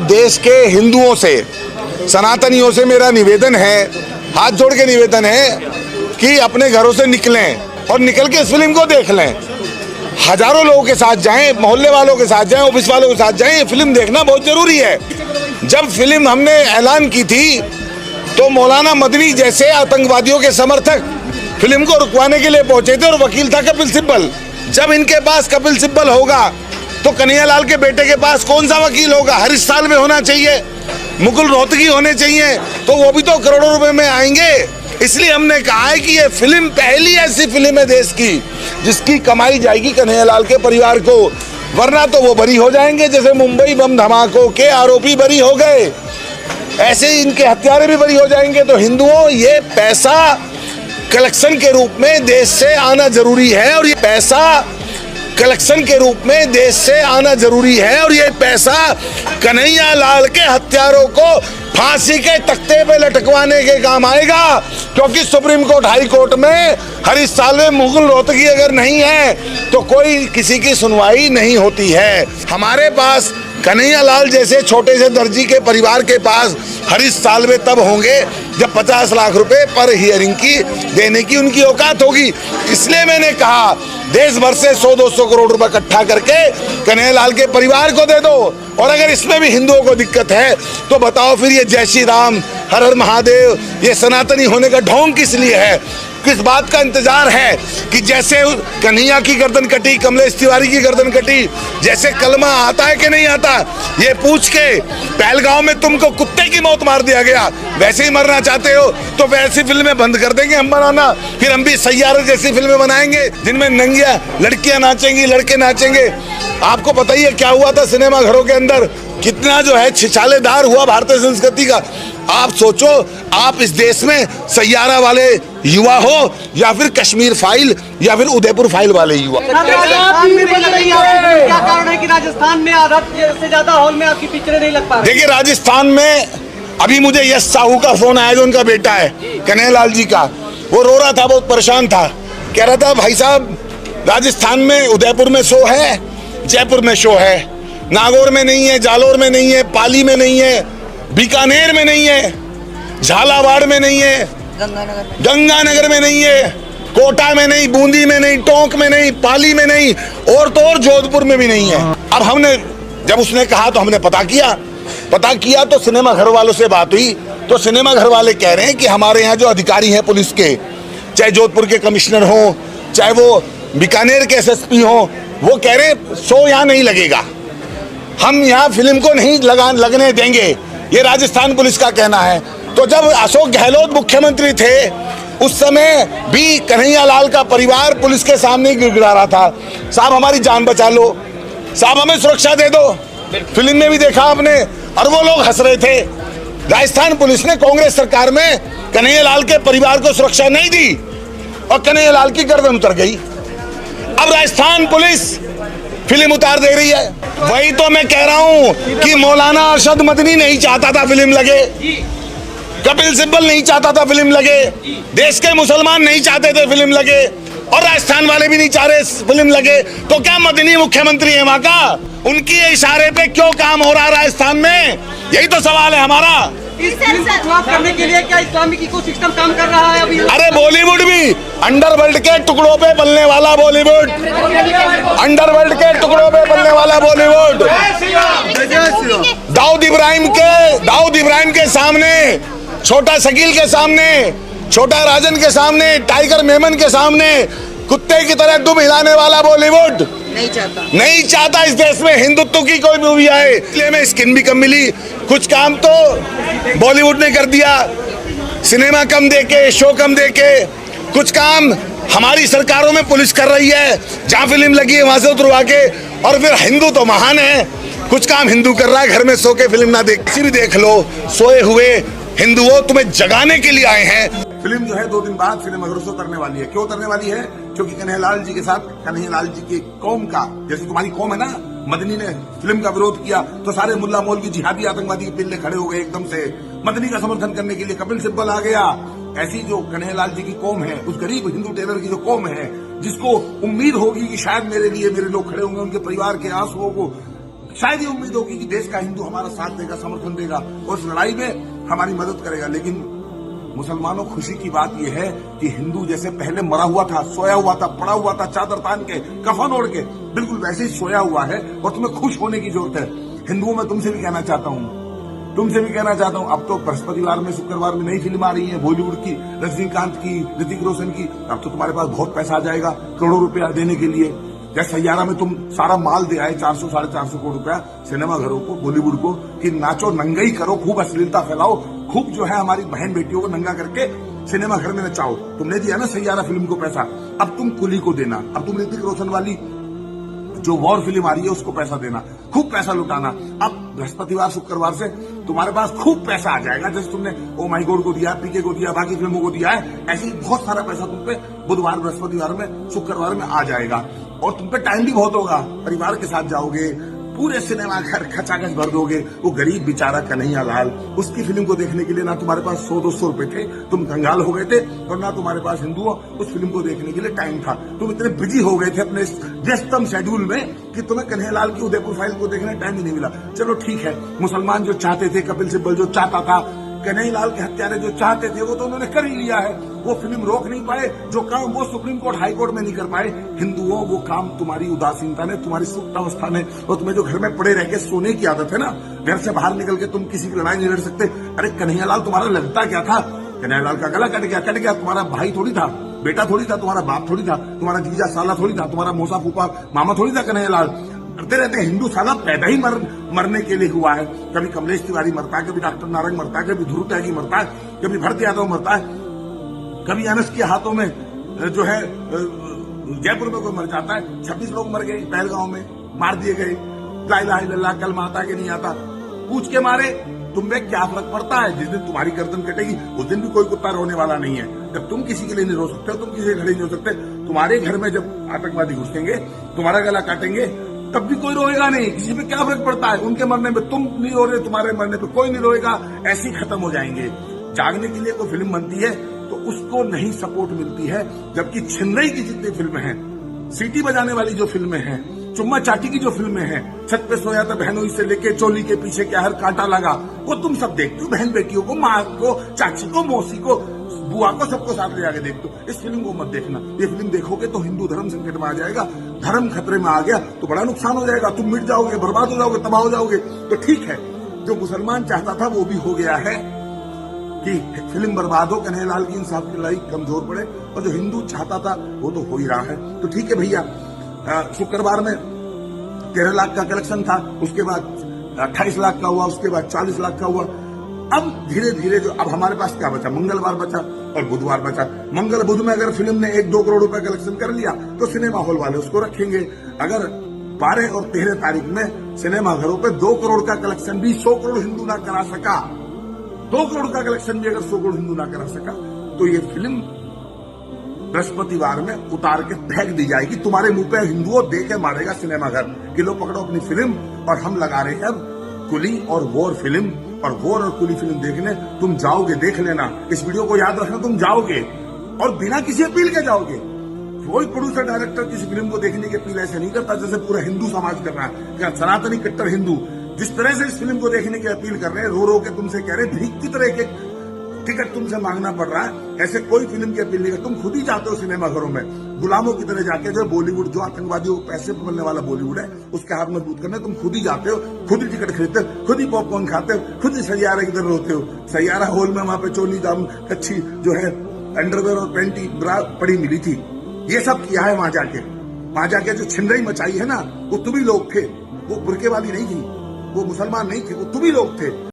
देश के हिंदुओं से, सनातनियों से मेरा निवेदन है, हाथ जोड़ के निवेदन है कि अपने घरों से निकलें और निकल के इस फिल्म को देख लें। हजारों लोगों के साथ जाएं, मोहल्ले वालों के साथ जाएं, ऑफिस वालों के साथ जाएं, ये फिल्म देखना बहुत जरूरी है। जब फिल्म हमने ऐलान की थी तो मौलाना मदनी जैसे आतंकवादियों के समर्थक फिल्म को रुकवाने के लिए पहुंचे थे और वकील था कपिल सिब्बल। जब इनके पास कपिल सिब्बल होगा तो कन्हैयालाल के बेटे के पास कौन सा वकील होगा? हरीश साल्वे होना चाहिए, मुकुल रोहतगी होने चाहिए, तो वो भी तो करोड़ों रुपए में आएंगे। इसलिए हमने कहा है कि ये फिल्म पहली ऐसी फिल्म है देश की जिसकी कमाई जाएगी कन्हैयालाल के परिवार को, वरना तो वो बरी हो जाएंगे। जैसे मुंबई बम धमाकों के आरोपी बरी हो गए, ऐसे ही इनके हत्यारे भी बरी हो जाएंगे। तो हिंदुओं, ये पैसा कलेक्शन के रूप में देश से आना जरूरी है और ये पैसा कलेक्शन के रूप में देश से आना जरूरी है और ये पैसा कन्हैयालाल के हत्यारों को फांसी के तख्ते पे लटकवाने के काम आएगा, क्योंकि सुप्रीम कोर्ट, हाई कोर्ट में हरीश साल्वे, मुकुल रोहतगी अगर नहीं है तो कोई किसी की सुनवाई नहीं होती है। हमारे पास कन्हैयालाल जैसे छोटे से दर्जी के परिवार के पास हरीश साल्वे तब होंगे जब 50 लाख रुपए पर हियरिंग की देने की उनकी औकात होगी। इसलिए मैंने कहा देश भर से 100-200 करोड़ रुपए इकट्ठा करके कन्हैयालाल के परिवार को दे दो। और अगर इसमें भी हिंदुओं को दिक्कत है तो बताओ फिर ये जय श्री राम, हर हर महादेव, ये सनातनी होने का ढोंग किस लिए है? किस बात का इंतजार है कि जैसे कन्हैया की गर्दन कटी, कमलेश तिवारी की गर्दन कटी, जैसे कलमा आता है कि नहीं आता ये पूछ के पहलगांव में तुमको कुत्ते की मौत मार दिया गया, वैसे ही मरना चाहते हो तो वैसी फिल्में बंद कर देंगे हम बनाना। फिर हम भी सैयारा जैसी फिल्में बनाएंगे जिनमें नंगिया लड़कियां नाचेंगी, लड़के नाचेंगे। आपको पता ही है क्या हुआ था सिनेमा घरों के अंदर, कितना जो है छिछालेदार हुआ भारतीय संस्कृति का। आप सोचो, आप इस देश में सैयारा वाले युवा हो या फिर कश्मीर फाइल या फिर उदयपुर फाइल वाले युवा। क्या कारण है कि राजस्थान में आधा से ज्यादा हॉल में आपकी पिक्चरें नहीं लग पा रही? देखिए, राजस्थान में अभी मुझे यश साहू का फोन आया जो उनका बेटा है कन्हैयालाल जी का, वो रो रहा था, बहुत परेशान था, कह रहा था भाई साहब राजस्थान में उदयपुर में शो है, जयपुर में शो है, नागौर में नहीं है, जालोर में नहीं है, पाली में नहीं है, बीकानेर में नहीं है, झालावाड़ में नहीं है, गंगानगर में नहीं है, कोटा में नहीं, बूंदी में नहीं, टोंक में नहीं, पाली में नहीं, और तो और जोधपुर में भी नहीं है। अब हमने जब उसने कहा तो हमने पता किया तो सिनेमा घर वालों से बात हुई तो सिनेमा घर वाले कह रहे हैं कि हमारे यहाँ जो अधिकारी हैं पुलिस के, चाहे जोधपुर के कमिश्नर हो, चाहे वो बीकानेर के एसएसपी हो, वो कह रहे शो यहाँ नहीं लगेगा, हम यहाँ फिल्म को नहीं लगने देंगे, ये राजस्थान पुलिस का कहना है। तो जब अशोक गहलोत मुख्यमंत्री थे उस समय भी कन्हैयालाल का परिवार पुलिस के सामने गिड़गिड़ा रहा था, साहब हमारी जान बचा लो, साहब हमें सुरक्षा दे दो। फिल्म में भी देखा आपने, और वो लोग हंस रहे थे। राजस्थान पुलिस ने कांग्रेस सरकार में कन्हैयालाल के परिवार को सुरक्षा नहीं दी और कन्हैयालाल की गर्दन उतर गई। अब राजस्थान पुलिस फिल्म उतार दे रही है। वही तो मैं कह रहा हूं कि मौलाना अरशद मदनी नहीं चाहता था फिल्म लगे, कपिल सिब्बल नहीं चाहता था फिल्म लगे, देश के मुसलमान नहीं चाहते थे फिल्म लगे, और राजस्थान वाले भी नहीं चाह रहे फिल्म लगे। तो क्या मदनी मुख्यमंत्री है वहां का? उनकी इशारे पे क्यों काम हो रहा है राजस्थान में? यही तो सवाल है हमारा। इस करने के लिए क्या इस्लामिक इकोसिस्टम काम कर रहा है अभी? अरे बॉलीवुड भी, अंडरवर्ल्ड के टुकड़ों पे पलने वाला बॉलीवुड, अंडरवर्ल्ड के टुकड़ों पे पलने वाला बॉलीवुड, दाऊद इब्राहिम के सामने, छोटा शकील के सामने, छोटा राजन के सामने, टाइगर मेमन के सामने कुत्ते की तरह दुम हिलाने वाला बॉलीवुड नहीं चाहता इस देश में हिंदुत्व की कोई मूवी आए। इसलिए में स्किन भी कम मिली, कुछ काम तो बॉलीवुड ने कर दिया, सिनेमा कम देके, शो कम देके, कुछ काम हमारी सरकारों में पुलिस कर रही है, जहाँ फिल्म लगी है वहां से उतरवा के। और फिर हिंदू तो महान है, कुछ काम हिंदू कर रहा है, घर में सो के फिल्म ना देख, किसी भी देख लो, सोए हुए हिंदुओं तुम्हें जगाने के लिए आए हैं। फिल्म जो है 2 दिन बाद सिनेमाघरों से उतरने वाली है। क्यों उतरने वाली है? क्योंकि कन्हैयालाल जी के साथ कन्हैयालाल जी की कौम का, जैसे तुम्हारी कौम है ना, मदनी ने फिल्म का विरोध किया तो सारे मुल्ला मौलवी जिहादी आतंकवादी के पिल्ले खड़े हो गए एकदम से, मदनी का समर्थन करने के लिए कपिल सिब्बल आ गया। ऐसी जो कन्हैयालाल जी की कौम है, उस गरीब हिंदू टेलर की जो कौम है, जिसको उम्मीद होगी कि शायद मेरे लिए मेरे लोग खड़े होंगे, उनके परिवार के आंसुओं को शायद ये उम्मीद होगी कि देश का हिंदू हमारा साथ देगा, समर्थन देगा और इस लड़ाई में हमारी मदद करेगा। लेकिन मुसलमानों, खुशी की बात यह है कि हिंदू जैसे पहले मरा हुआ था, सोया हुआ था, पड़ा हुआ था, चादर तान के, कफन ओढ़ के, बिल्कुल वैसे ही सोया हुआ है और तुम्हें खुश होने की जरूरत है। हिंदुओं में तुमसे भी कहना चाहता हूं, अब तो बृहस्पतिवार में, शुक्रवार में नई फिल्म आ रही है बॉलीवुड की, रजनीकांत की, ऋतिक रोशन की। अब तो तुम्हारे पास बहुत पैसा आ जाएगा करोड़ों रुपया देने के लिए। जैसे सैयारा में तुम सारा माल दे आए 400-450 करोड़ रुपया सिनेमा घरों को, बॉलीवुड को, कि नाचो, नंगई करो, खूब अश्लीलता फैलाओ, खूब जो है हमारी बहन बेटियों को नंगा करके सिनेमा घर में नचाओ। तुमने दिया ना सैयारा फिल्म को पैसा, अब तुम कुली को देना। अब तुम ऋतिक रोशन वाली जो वॉर फिल्म आ रही है उसको पैसा देना, खूब पैसा लुटाना। अब बृहस्पतिवार शुक्रवार से तुम्हारे पास खूब पैसा आ जाएगा। जैसे तुमने ओ माई गॉड को दिया, पीके को दिया, बाकी फिल्मों को दिया है, ऐसे ही बहुत सारा पैसा तुम पे बुधवार, बृहस्पतिवार में, शुक्रवार में आ जाएगा। और तुम पे टाइम भी बहुत होगा, परिवार के साथ जाओगे, पूरे सिनेमा घर खचाखच भर दोगे। वो गरीब बेचारा कन्हैया लाल, उसकी फिल्म को देखने के लिए ना तुम्हारे पास 100-200 रुपए थे, तुम कंगाल हो गए थे, और ना तुम्हारे पास हिंदुओं उस फिल्म को देखने के लिए टाइम था। तुम इतने बिजी हो गए थे अपने व्यस्तम शेड्यूल में कि तुम्हें कन्हैया लाल की उदयपुर फाइल को देखने टाइम ही नहीं मिला। चलो ठीक है, मुसलमान जो चाहते थे, कपिल सिब्बल जो चाहता था, कन्हैया लाल के हत्यारे जो चाहते थे, वो तो उन्होंने कर ही लिया है। वो फिल्म रोक नहीं पाए, जो काम वो सुप्रीम कोर्ट, हाई कोर्ट में नहीं कर पाए। हिंदुओं, वो काम तुम्हारी उदासीनता ने, तुम्हारी सुप्तावस्था ने, और तुम्हें जो घर में पड़े रह के सोने की आदत है ना, घर से बाहर निकल के तुम किसी की लड़ाई नहीं लड़ सकते। अरे कन्हैया लाल तुम्हारा लगता क्या था? कन्हैया लाल का गला कट गया, तुम्हारा भाई थोड़ी था, बेटा थोड़ी था, तुम्हारा बाप थोड़ी था, तुम्हारा जीजा साला थोड़ी था, तुम्हारा मौसा फूफा मामा थोड़ी था कन्हैया लाल। करते रहते हिंदू साला पैदा ही मरने के लिए हुआ है। कभी कमलेश तिवारी मरता है, कभी डॉक्टर नारंग मरता है, कभी ध्रुव त्यागी मरता है, कभी भरत यादव मरता है, कभी अनस के हाथों में जो है जयपुर में कोई मर जाता है। 26 लोग मर गए पहलगांव में, मार दिए गए। ला इलाहा इल्लल्लाह कलमा आता कि नहीं आता, पूछ के मारे। तुम्हें क्या फर्क पड़ता है? जिस दिन तुम्हारी गर्दन कटेगी उस दिन भी कोई कुत्ता रोने वाला नहीं है। जब तुम किसी के लिए नहीं रो सकते, तुम किसी के खड़े नहीं हो सकते, तुम्हारे घर में जब आतंकवादी घुसेंगे, तुम्हारा गला काटेंगे, तब भी कोई रोएगा नहीं। किसी पे क्या फर्क पड़ता है? उनके मरने में तुम नहीं रो रहे, तुम्हारे मरने पे कोई नहीं रोएगा, ऐसे ही खत्म हो जाएंगे। जागने के लिए कोई फिल्म बनती है तो उसको नहीं सपोर्ट मिलती है, जबकि छिनरई की जितनी फिल्में हैं, सीटी बजाने वाली जो फिल्में हैं, चुम्मा चाटी की जो फिल्में हैं, छत पे सोया था बहनों से लेके चोली के पीछे क्या हर कांटा लगा, वो तुम सब देखते हो। बहन बेटियों को, माँ को, चाची को, मौसी को, बुआ को, सबको साथ ले जाके देखते हो। इस फिल्म को मत देखना। ये फिल्म देखोगे तो हिंदू धर्म संकट में आ जाएगा, धर्म खतरे में आ गया तो बड़ा नुकसान हो जाएगा। तुम मिट जाओगे, बर्बाद हो जाओगे, तबाह हो जाओगे। तो ठीक है, जो मुसलमान चाहता था वो भी हो गया है कि फिल्म बर्बाद हो, कन्हैया लाल की इंसाफ की लड़ाई कमजोर पड़े, और जो हिंदू चाहता था वो तो हो ही रहा है। तो ठीक है भैया, शुक्रवार में 13 लाख का कलेक्शन था, उसके बाद 28 लाख का हुआ, उसके बाद 40 लाख का हुआ। अब धीरे धीरे जो अब हमारे पास क्या बचा, मंगलवार बचा और बुधवार बचा। मंगल बुध में अगर फिल्म ने 1-2 करोड़ रुपए कलेक्शन कर लिया तो सिनेमा हॉल वाले उसको रखेंगे। अगर 12 और 13 तारीख में सिनेमा घरों पे 2 करोड़ का कलेक्शन भी 100 करोड़ हिंदू ना करा सका, 2 करोड़ का कलेक्शन भी अगर 100 करोड़ हिंदू ना करा सका, तो ये फिल्म बृहस्पतिवार में उतार के फेंक दी जाएगी। तुम्हारे मुंह पे हिंदुओं दे के मारेगा सिनेमा घर कि लो पकड़ो अपनी फिल्म, और हम लगा रहे हैं अब कुली और वॉर फिल्म। और वॉर और कुली फिल्म देखने तुम जाओगे, देख लेना, इस वीडियो को याद रखना, तुम जाओगे और बिना किसी अपील के जाओगे। कोई प्रोड्यूसर डायरेक्टर किसी फिल्म को देखने की अपील ऐसे नहीं करता जैसे पूरा हिंदू समाज कर रहा है। क्या सनातनी कट्टर हिंदू जिस तरह से इस फिल्म को देखने की अपील कर रहे हैं, रो रो के तुमसे कह रहे हैं, भीख की तरह के टिकट तुमसे मांगना पड़ रहा है, ऐसे कोई फिल्म की अपील नहीं कर। तुम खुद ही जाते हो सिनेमा घरों में गुलामों की तरह जाके, जो बॉलीवुड, जो आतंकवादियों को पैसे मिलने वाला बॉलीवुड है, उसके हाथ मजबूत करने तुम खुद ही जाते हो, खुद ही टिकट खरीदते हो, खुद ही पॉपकॉर्न खाते हो, खुद ही सैयारा की तरह रोते हो। सैयारा हॉल में वहां पे चोली दाम अच्छी जो है अंडरवेयर और पैंटी ब्रा पड़ी मिली थी। ये सब किया है वहां जाके जो छिनरई मचाई है ना, वो तुम ही लोग थे। वो बुरके वाली नहीं थी, वो मुसलमान नहीं थे, वो तुम ही लोग थे।